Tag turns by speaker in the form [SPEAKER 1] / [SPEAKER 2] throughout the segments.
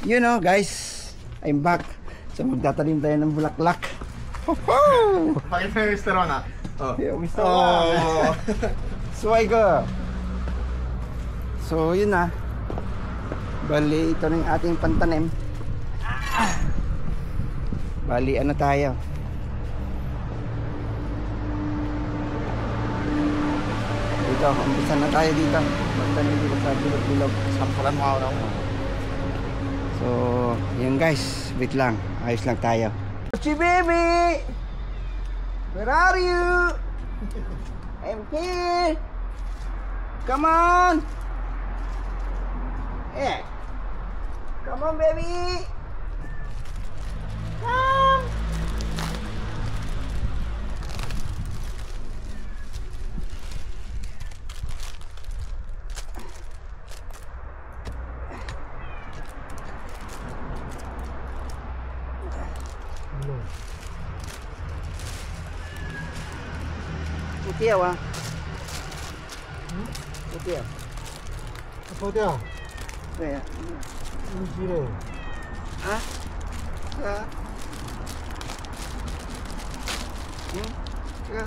[SPEAKER 1] You know guys, I'm back. So magtatanim tayo ng bulaklak.
[SPEAKER 2] Pakita mo yung Mr. Ron, ha? Oh.
[SPEAKER 1] Yo, Mr. Ron. Suway ko. So yun na. Bali, ito na yung ating pantanim. Bali, ano tayo? Dito, umpisa na tayo dito. Magtanim dito sa bilog-bilog.
[SPEAKER 2] Sampulan mo ako.
[SPEAKER 1] So, yun guys. Wait lang. Ayos lang tayo. Chi baby! Where are you? I'm here! Come on! Yeah! Come on baby! Come! Puti ya, Wang. Puti ya.
[SPEAKER 2] Apa dia?
[SPEAKER 1] Saya.
[SPEAKER 2] Ini sini.
[SPEAKER 1] Hah? Ya. Ya.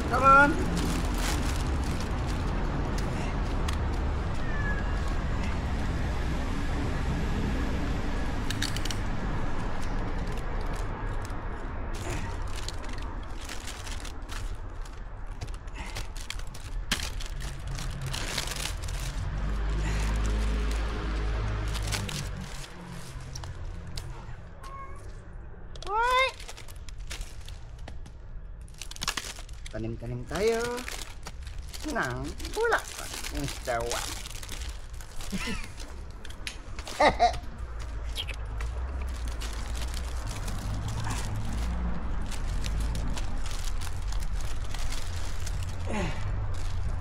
[SPEAKER 1] Come on. Tanim-tanim tayo ng bulaklak, Mr. Wan.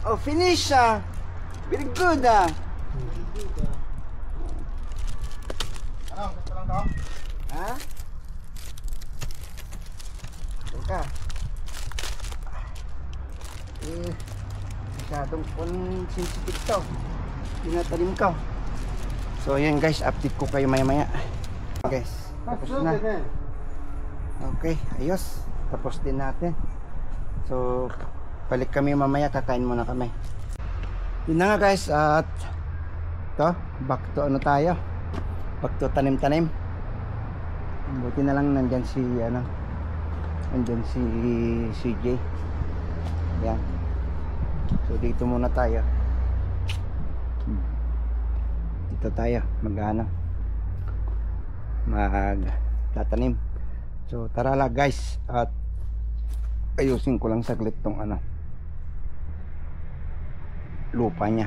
[SPEAKER 1] Oh, finish ah. Very good ah.
[SPEAKER 2] Ano? Gusto lang to?
[SPEAKER 1] Ha? Teka. Masyadong sensitive to. Tinatanim ko. So yan guys, update ko kayo maya-maya. Guys, tapos na. Okay, ayos. Tapos din natin. So balik kami mamaya, kakain muna kami. Yun na nga guys, at to, back to ano tayo. Back to tanim-tanim. Buti na lang nandyan si nandyan si CJ. Yan. So dito muna tayo. Dito tayo magtatanim. So tara lang guys, at ayusin ko lang saglit tong lupa niya.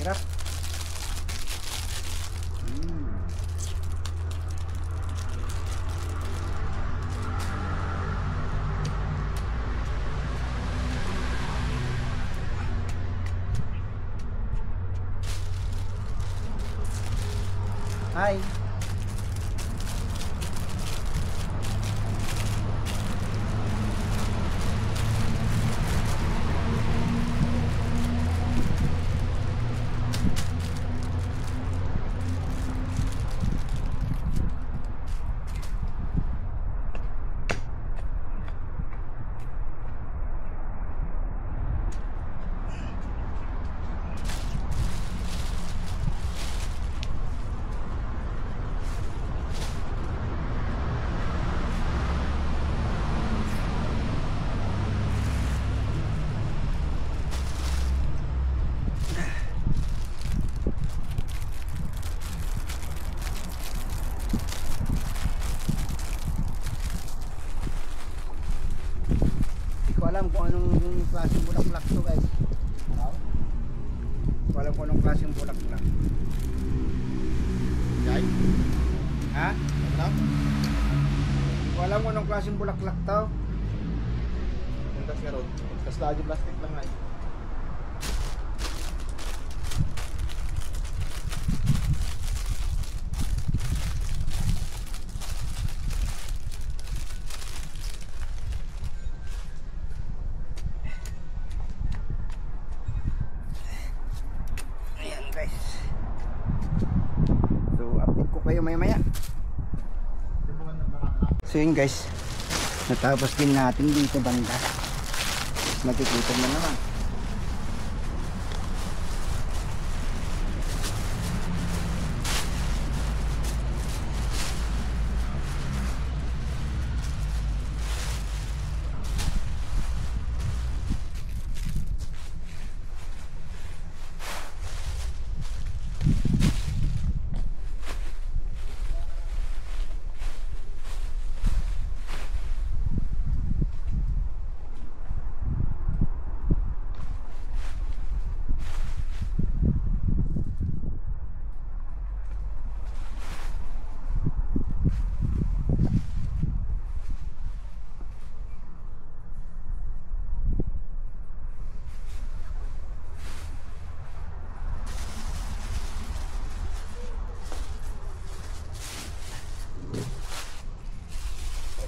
[SPEAKER 1] Hirap. Hi. klaseng bulaklak to guys. Wala ko anong klaseng bulaklak.
[SPEAKER 2] Jai.
[SPEAKER 1] Ha?
[SPEAKER 2] Ano?
[SPEAKER 1] Wala mo anong klaseng bulaklak to.
[SPEAKER 2] Puntas nga ron. Tapos lagi plastic lang ay.
[SPEAKER 1] Ayan guys. So update ko kayo maya maya. So yun guys, natapos din natin dito banda. Nakikita mo naman.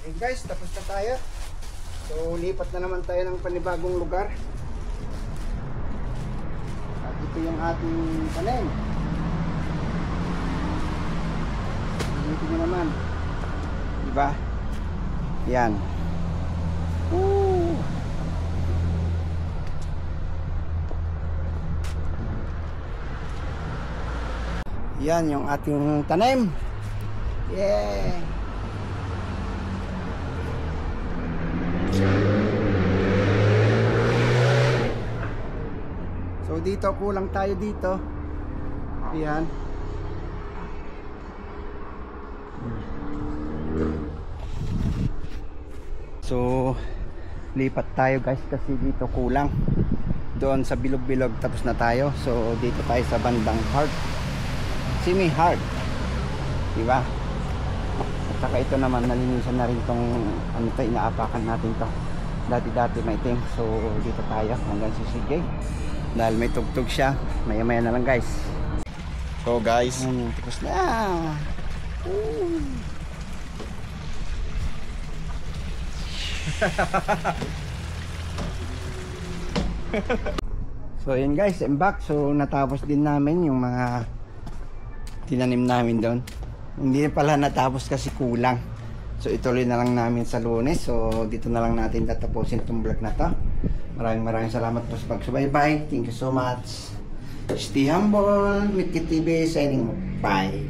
[SPEAKER 1] Okay guys, tapos na tayo. So lipat na naman tayo ng panibagong lugar. At ito yung ating tanim. Dito nyo naman. Diba? Yan. Woo! Yan yung ating tanim. Yeah! So dito kulang tayo dito. Ayan. So lipat tayo guys kasi dito kulang. Doon sa bilog-bilog tapos na tayo. So dito tayo sa bandang Heart. Simi Heart. Diba? At saka ito naman nalinisan na rin tong ano to, inaapakan natin to. Dati-dati may ting. So dito tayo hanggang si CJ. Dahil may tugtog siya. Maya-maya na lang guys.
[SPEAKER 2] So guys,
[SPEAKER 1] Tapos na. Ooh. So yun guys, I'm back. So natapos din namin yung mga tinanim namin doon. Hindi pala natapos kasi kulang. So ituloy na lang namin sa Lunes. So dito na lang natin tatapusin itong vlog na to. Maraming salamat po sa pagsubaybay. Thank you so much. Stay humble. Mitkit TV signing. Bye.